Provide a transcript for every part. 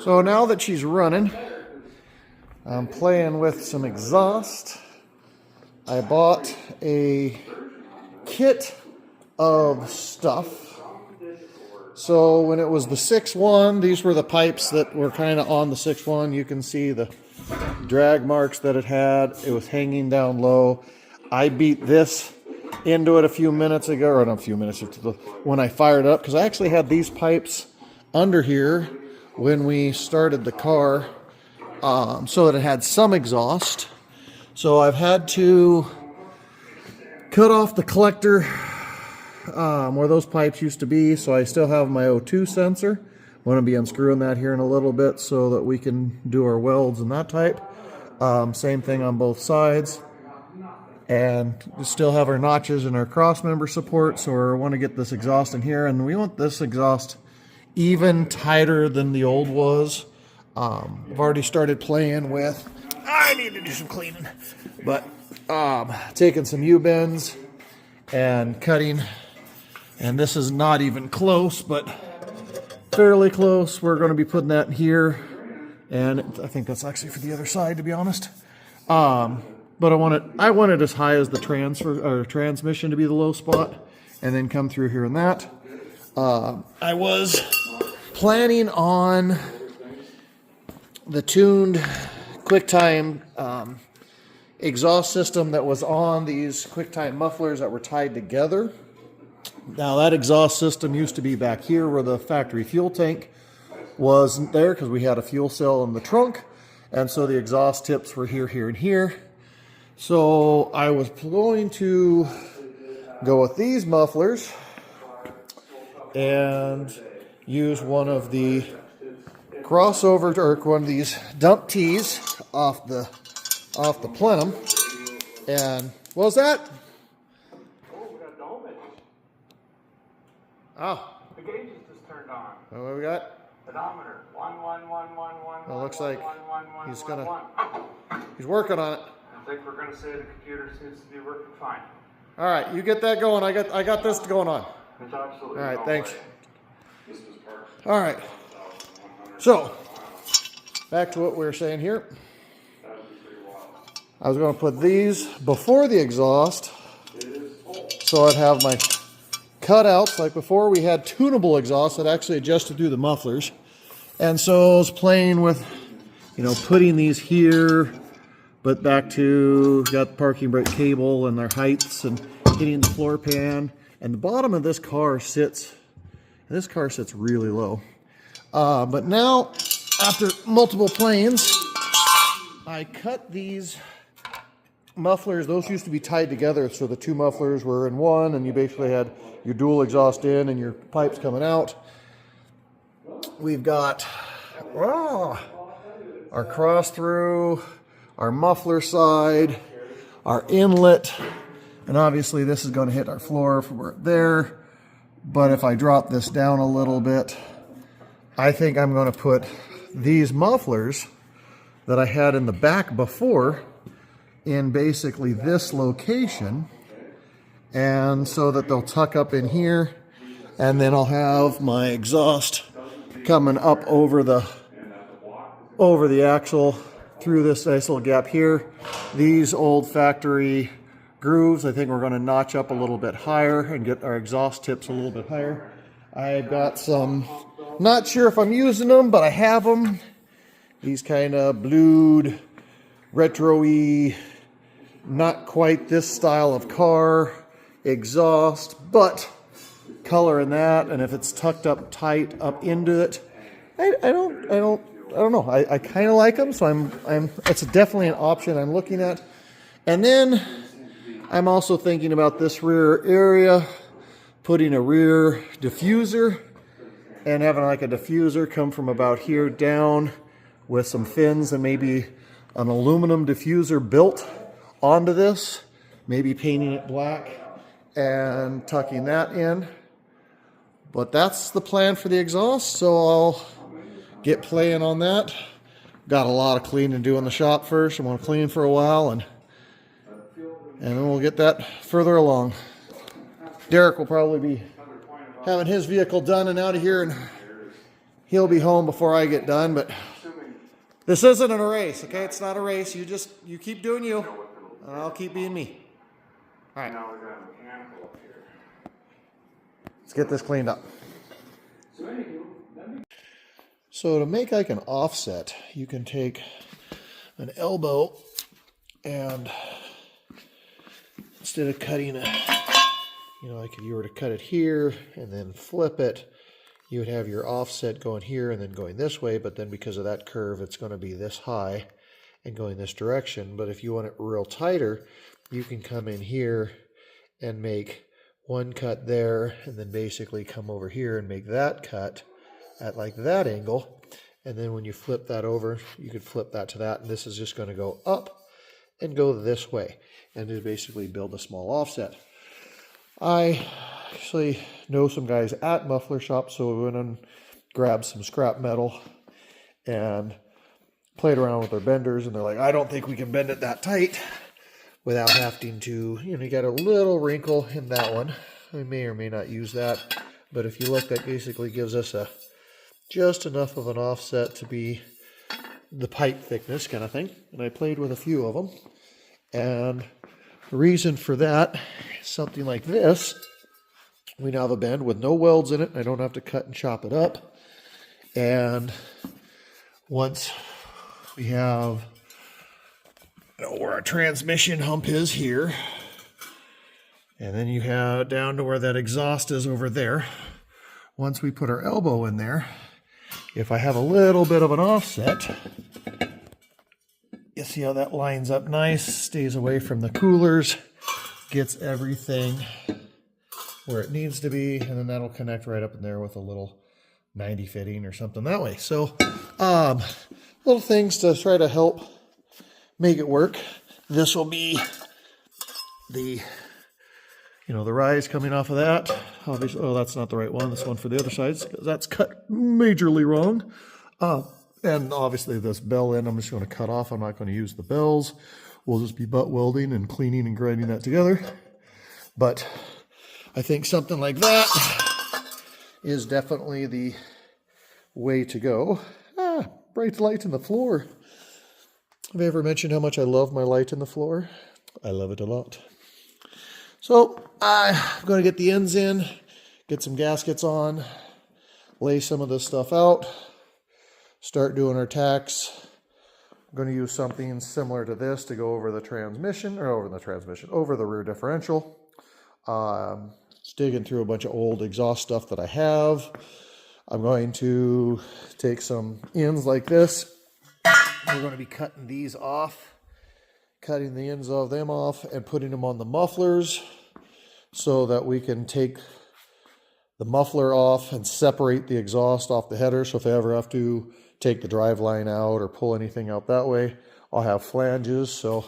So now that she's running, I'm playing with some exhaust. I bought a kit of stuff. So when it was the 6.1, these were the pipes that were kind of on the 6.1. You can see the drag marks that it had. It was hanging down low. I beat this into it a few minutes ago, or not a few minutes when I fired it up, because I actually had these pipes under here when we started the car, so that it had some exhaust. So I've had to cut off the collector where those pipes used to be, so I still have my O2 sensor. I'm going to be unscrewing that here in a little bit so that we can do our welds and that type. Same thing on both sides. And we still have our notches and our cross member support, so we want to get this exhaust in here, and we want this exhaust even tighter than the old was. I've already started playing with, I need to do some cleaning, but taking some U-bends and cutting, and this is not even close, but fairly close. We're going to be putting that in here, and I think that's actually for the other side, to be honest. But I want it as high as the transmission to be the low spot, and then come through here and that. I was planning on the tuned QuickTime exhaust system that was on these QuickTime mufflers that were tied together. Now that exhaust system used to be back here where the factory fuel tank wasn't there, because we had a fuel cell in the trunk, and so the exhaust tips were here, here, and here. So I was going to go with these mufflers and use one of the crossover, or one of these dump tees off the plenum. And what was that? Oh, we got dome edges. Oh. The gauges just turned on. What do we got? Pedometer. 1, 1, 1, 1, 1. It looks like he's working on it. I think we're going to say the computer seems to be working fine. All right, you get that going. I got this going on. It's absolutely all right, no thanks. Way. All right. So, back to what we were saying here. I was going to put these before the exhaust, so I'd have my cutouts. Like before, we had tunable exhaust that actually adjusted through the mufflers. And so I was playing with, putting these here, but back to, got the parking brake cable and their heights and hitting the floor pan. And the bottom of this car sits really low. But now, after multiple planes, I cut these mufflers. Those used to be tied together, so the two mufflers were in one, and you basically had your dual exhaust in and your pipes coming out. We've got our cross through, our muffler side, our inlet, and obviously this is going to hit our floor from right there. But if I drop this down a little bit, I think I'm going to put these mufflers that I had in the back before in basically this location, and so that they'll tuck up in here, and then I'll have my exhaust coming up over the axle through this nice little gap here. These old factory grooves, I think we're going to notch up a little bit higher and get our exhaust tips a little bit higher. I've got some, not sure if I'm using them, but I have them. These kind of blued, retro-y, not quite this style of car exhaust, but color in that, and if it's tucked up tight up into it, I don't know. I kind of like them, so it's definitely an option I'm looking at. And then I'm also thinking about this rear area, putting a rear diffuser and having like a diffuser come from about here down with some fins and maybe an aluminum diffuser built onto this, maybe painting it black and tucking that in. But that's the plan for the exhaust, so I'll get playing on that. Got a lot of cleaning to do in the shop first. I'm going to clean for a while, and then we'll get that further along. Derek will probably be having his vehicle done and out of here in he'll be home before I get done, but this isn't a race, okay? It's not a race. You keep doing you, and I'll keep being me. All right. Now we got a mechanical up here. Let's get this cleaned up. So to make like an offset, you can take an elbow and instead of cutting it, like if you were to cut it here and then flip it, you would have your offset going here and then going this way, but then because of that curve, it's going to be this high and going this direction. But if you want it real tighter, you can come in here and make one cut there and then basically come over here and make that cut at like that angle. And then when you flip that over, you could flip that to that, and this is just going to go up and go this way and just basically build a small offset. I actually know some guys at Muffler Shop, so we went and grabbed some scrap metal and played around with their benders, and they're like, I don't think we can bend it that tight without having to, you got a little wrinkle in that one. We may or may not use that, but if you look, that basically gives us just enough of an offset to be the pipe thickness kind of thing. And I played with a few of them, and the reason for that is something like this. We now have a bend with no welds in it. I don't have to cut and chop it up. And once we have where our transmission hump is here, and then you have down to where that exhaust is over there. Once we put our elbow in there, if I have a little bit of an offset, you see how that lines up nice, stays away from the coolers, gets everything where it needs to be, and then that'll connect right up in there with a little 90 fitting or something that way. So little things to try to help make it work. This will be the the rise coming off of that. Obviously, oh, that's not the right one. This one for the other side, because that's cut majorly wrong. And obviously this bell end, I'm just going to cut off. I'm not going to use the bells. We'll just be butt welding and cleaning and grinding that together. But I think something like that is definitely the way to go. Bright light in the floor. Have I ever mentioned how much I love my light in the floor? I love it a lot. So I'm going to get the ends in, get some gaskets on, lay some of this stuff out, start doing our tacks. I'm going to use something similar to this to go over the transmission, or over the rear differential. Just digging through a bunch of old exhaust stuff that I have. I'm going to take some ends like this. We're going to be cutting these off, cutting the ends of them off and putting them on the mufflers so that we can take the muffler off and separate the exhaust off the header. So if I ever have to take the drive line out or pull anything out that way, I'll have flanges. So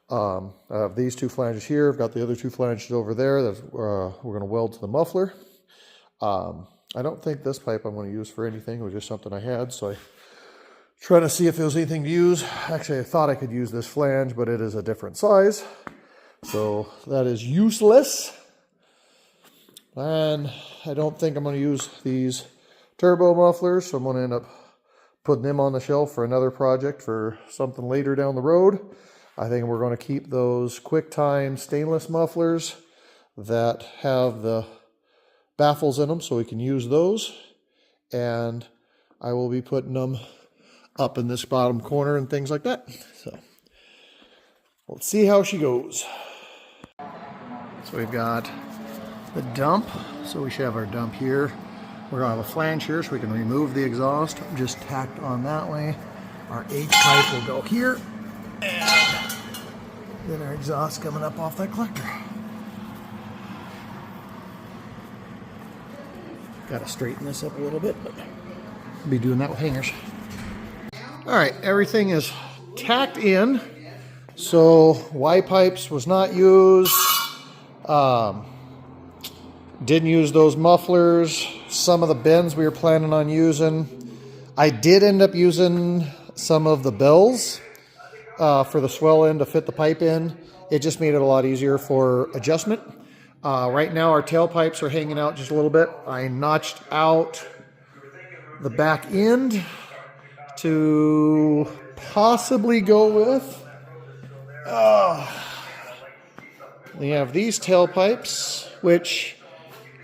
I have these two flanges here. I've got the other two flanges over there that we're going to weld to the muffler. I don't think this pipe I'm going to use for anything. It was just something I had, so I trying to see if there was anything to use. Actually, I thought I could use this flange, but it is a different size. So that is useless. And I don't think I'm going to use these turbo mufflers, so I'm going to end up putting them on the shelf for another project for something later down the road. I think we're going to keep those QuickTime stainless mufflers that have the baffles in them so we can use those. And I will be putting them up in this bottom corner and things like that. So let's see how she goes. So we've got the dump. So we should have our dump here. We're going to have a flange here so we can remove the exhaust. Just tacked on that way. Our H pipe will go here. And then our exhaust coming up off that collector. Got to straighten this up a little bit, but I'll be doing that with hangers. All right, everything is tacked in. So Y pipes was not used. Didn't use those mufflers. Some of the bends we were planning on using. I did end up using some of the bells for the swell end to fit the pipe in. It just made it a lot easier for adjustment. Right now our tailpipes are hanging out just a little bit. I notched out the back end to possibly go with. We have these tailpipes, which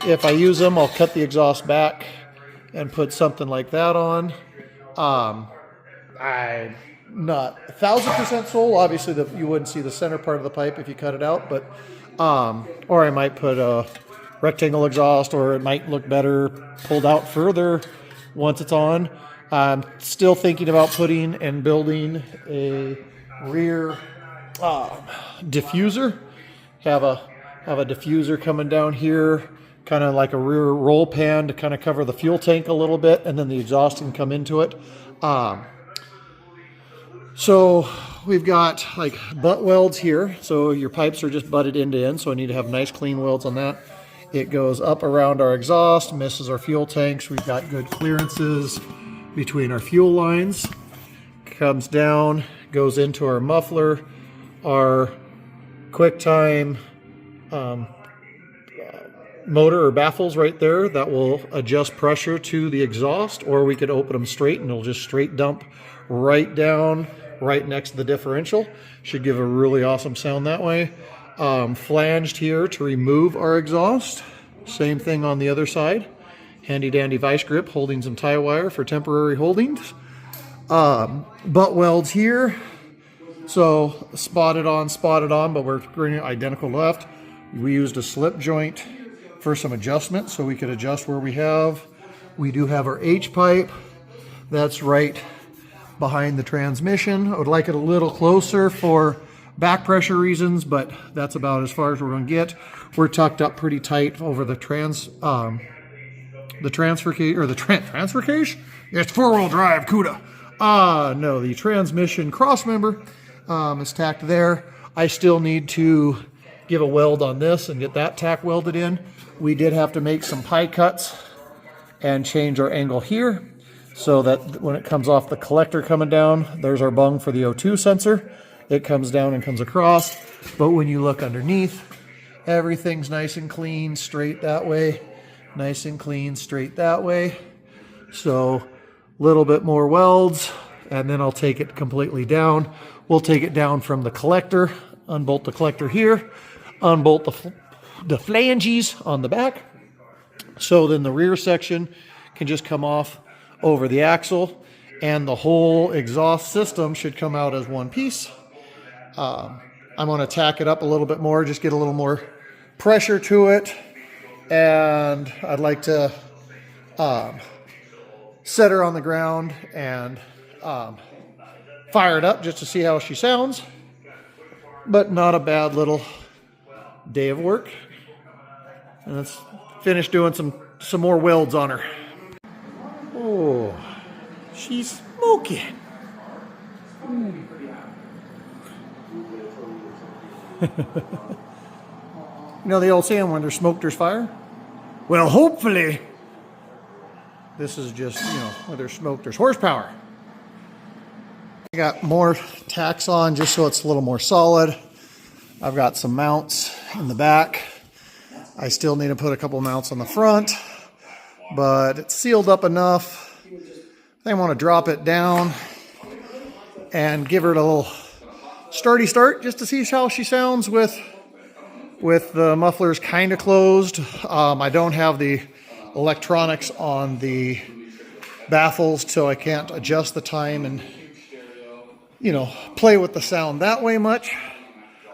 if I use them, I'll cut the exhaust back and put something like that on. I'm not 1,000% sold. Obviously, you wouldn't see the center part of the pipe if you cut it out, but or I might put a rectangle exhaust, or it might look better pulled out further once it's on. I'm still thinking about putting and building a rear diffuser. Have a diffuser coming down here, kind of like a rear roll pan to kind of cover the fuel tank a little bit, and then the exhaust can come into it. So we've got like butt welds here, so your pipes are just butted end to end, so I need to have nice clean welds on that. It goes up around our exhaust, misses our fuel tanks. We've got good clearances between our fuel lines. Comes down, goes into our muffler, our QuickTime motor or baffles right there that will adjust pressure to the exhaust, or we could open them straight and it'll just straight dump right down right next to the differential. Should give a really awesome sound that way. Flanged here to remove our exhaust. Same thing on the other side. Handy dandy vice grip holding some tie wire for temporary holdings. Butt welds here. So spotted on, but we're bringing identical left. We used a slip joint for some adjustment so we could adjust where we have. We do have our H pipe. That's right behind the transmission. I would like it a little closer for back pressure reasons, but that's about as far as we're going to get. We're tucked up pretty tight over the transfer case, or the transfer case? It's four-wheel drive Cuda. No, the transmission cross member is tacked there. I still need to give a weld on this and get that tack welded in. We did have to make some pie cuts and change our angle here so that when it comes off the collector coming down, there's our bung for the O2 sensor. It comes down and comes across, but when you look underneath, everything's nice and clean, straight that way, nice and clean, straight that way. So a little bit more welds, and then I'll take it completely down. We'll take it down from the collector, unbolt the collector here, unbolt the flanges on the back. So then the rear section can just come off over the axle, and the whole exhaust system should come out as one piece. I'm going to tack it up a little bit more, just get a little more pressure to it, and I'd like to set her on the ground and fire it up just to see how she sounds. But not a bad little day of work. And let's finish doing some more welds on her. Oh, she's smoking. You know the old saying, when there's smoke, there's fire? Well, hopefully, this is just, where there's smoke, there's horsepower. I got more tacks on just so it's a little more solid. I've got some mounts in the back. I still need to put a couple mounts on the front, but it's sealed up enough. I want to drop it down and give her a little sturdy start just to see how she sounds with the mufflers kind of closed. I don't have the electronics on the baffles, so I can't adjust the time and play with the sound that way much.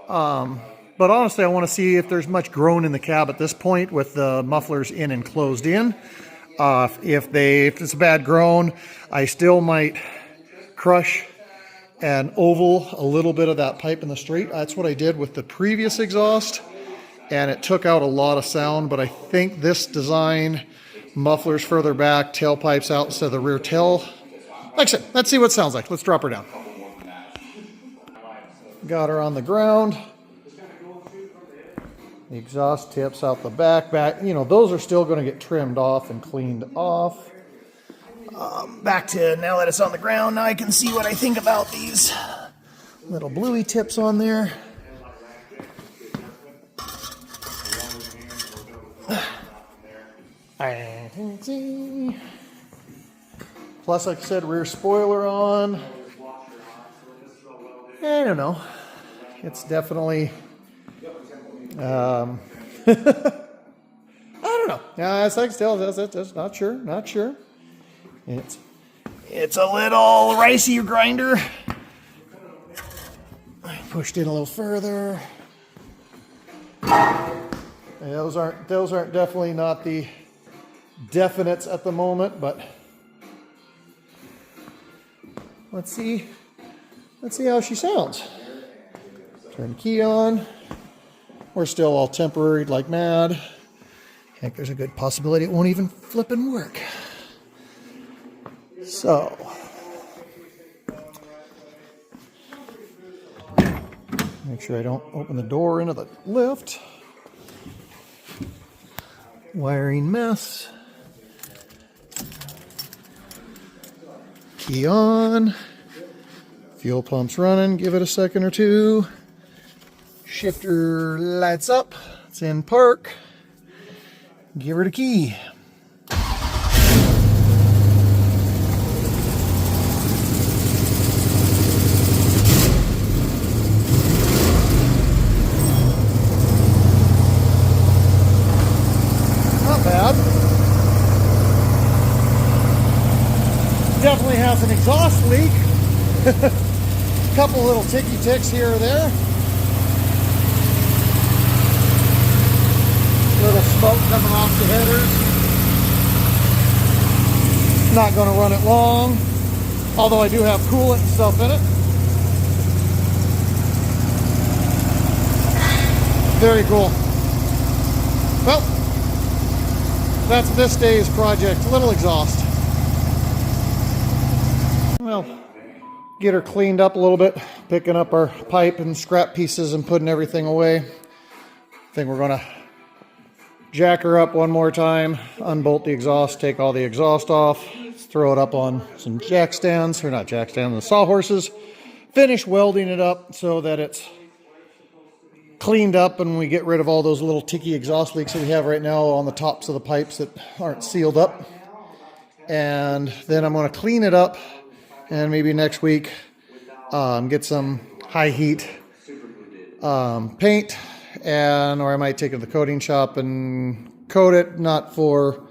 But honestly, I want to see if there's much groan in the cab at this point with the mufflers in and closed in. If it's a bad groan, I still might crush and oval a little bit of that pipe in the straight. That's what I did with the previous exhaust, and it took out a lot of sound. But I think this design, mufflers further back, tailpipes out instead of the rear tail. Like I said, let's see what it sounds like. Let's drop her down. Got her on the ground. The exhaust tips out the back. Those are still going to get trimmed off and cleaned off. Back to now that it's on the ground, now I can see what I think about these little bluey tips on there. I can see. Plus, like I said, rear spoiler on. I don't know. It's definitely, I don't know. Yeah, it's like still, that's not sure, not sure. It's a little ricey grinder. I pushed in a little further. And those aren't definitely not the definites at the moment, but let's see how she sounds. Turn the key on. We're still all temporary like mad. Heck, there's a good possibility it won't even flip and work. So, make sure I don't open the door into the lift. Wiring mess. Key on. Fuel pump's running. Give it a second or two. Shifter lights up. It's in park. Give her the key. Not bad. Definitely has an exhaust leak. Couple little ticky ticks here or there. Little smoke coming off the headers. Not going to run it long, although I do have coolant and stuff in it. Very cool. Well, that's this day's project. Little exhaust. Well, get her cleaned up a little bit, picking up our pipe and scrap pieces and putting everything away. I think we're going to jack her up one more time, unbolt the exhaust, take all the exhaust off, throw it up on some jack stands, or not jack stands, the sawhorses, finish welding it up so that it's cleaned up and we get rid of all those little ticky exhaust leaks that we have right now on the tops of the pipes that aren't sealed up. And then I'm going to clean it up and maybe next week get some high heat paint, or I might take it to the coating shop and coat it, not for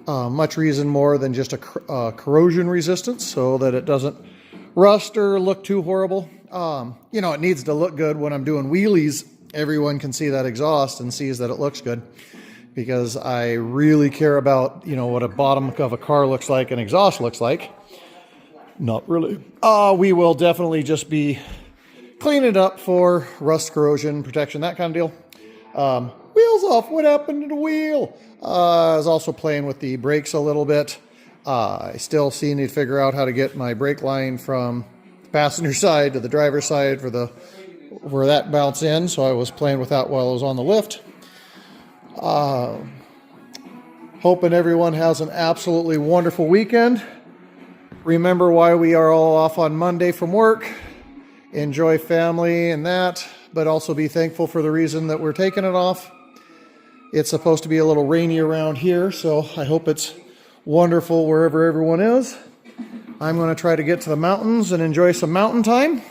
much reason more than just a corrosion resistance, so that it doesn't rust or look too horrible. You know, it needs to look good when I'm doing wheelies. Everyone can see that exhaust and sees that it looks good, because I really care about, you know, what a bottom of a car looks like and exhaust looks like. Not really. We will definitely just be cleaning it up for rust, corrosion, protection, that kind of deal. Wheels off. What happened to the wheel? I was also playing with the brakes a little bit. I still need to figure out how to get my brake line from the passenger side to the driver's side for where that mounts in. So I was playing with that while I was on the lift. Hoping everyone has an absolutely wonderful weekend. Remember why we are all off on Monday from work. Enjoy family and that, but also be thankful for the reason that we're taking it off. It's supposed to be a little rainy around here, so I hope it's wonderful wherever everyone is. I'm going to try to get to the mountains and enjoy some mountain time.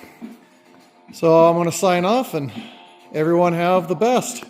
So I'm going to sign off, and everyone have the best.